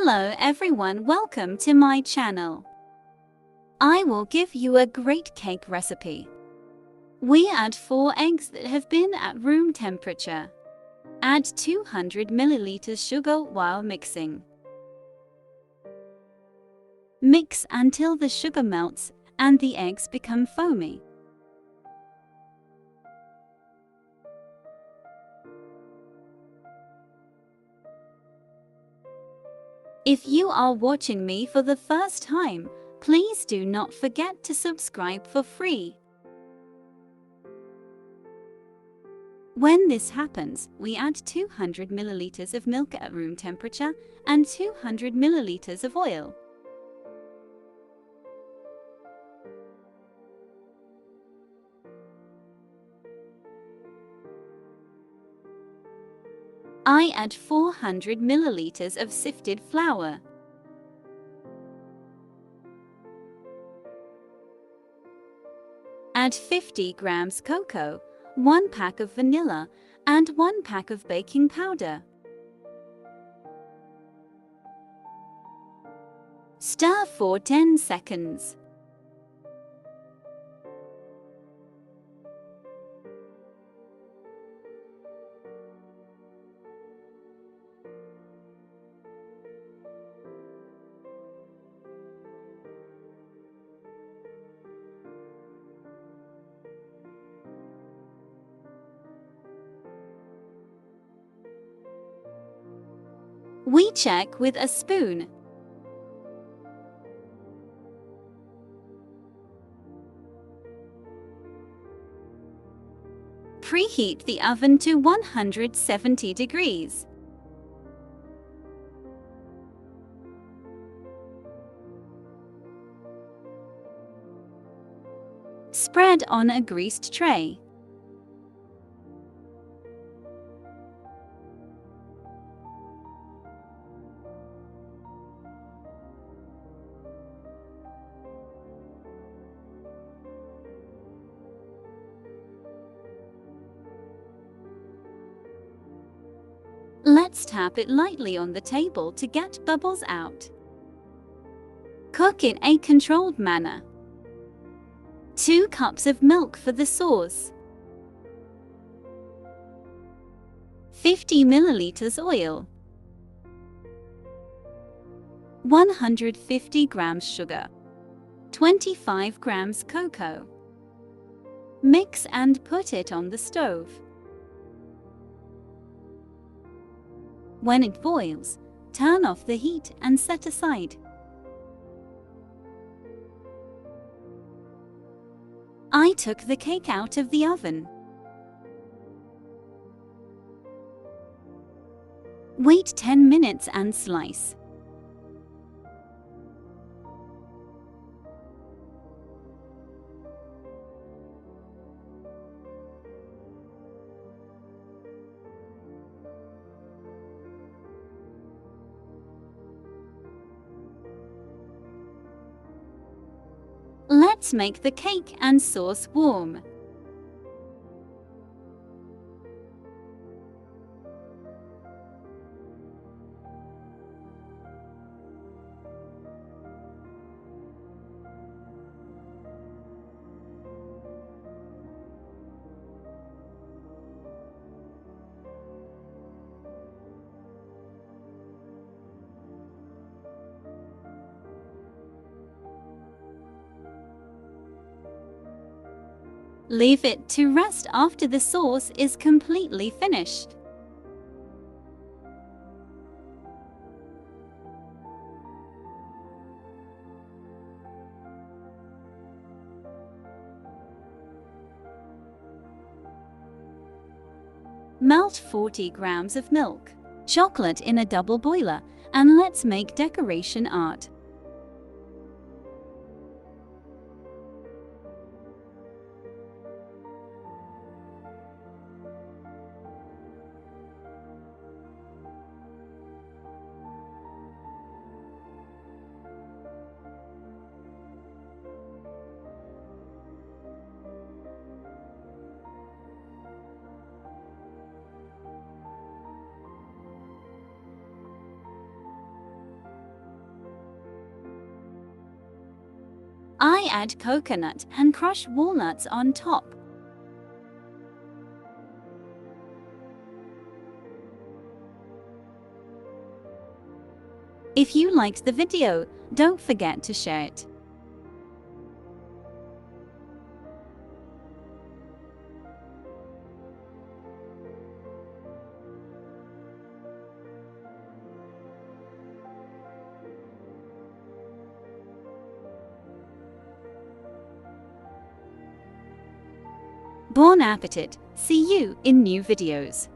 Hello everyone, welcome to my channel. I will give you a great cake recipe. We add 4 eggs that have been at room temperature. Add 200 milliliters sugar while mixing. Mix until the sugar melts and the eggs become foamy. If you are watching me for the first time, please do not forget to subscribe for free. When this happens, we add 200 milliliters of milk at room temperature and 200 milliliters of oil. I add 400 milliliters of sifted flour. Add 50 grams cocoa, 1 pack of vanilla, and 1 pack of baking powder. Stir for 10 seconds. We check with a spoon. Preheat the oven to 170 degrees. Spread on a greased tray. Let's tap it lightly on the table to get bubbles out. Cook in a controlled manner. 2 cups of milk for the sauce. 50 milliliters oil. 150 grams sugar. 25 grams cocoa. Mix and put it on the stove. When it boils, turn off the heat and set aside. I took the cake out of the oven. Wait 10 minutes and slice. Let's make the cake and sauce warm. Leave it to rest after the sauce is completely finished. Melt 40 grams of milk, chocolate in a double boiler, and let's make decoration art. I add coconut and crushed walnuts on top. If you liked the video, don't forget to share it. Bon appetit! See you in new videos.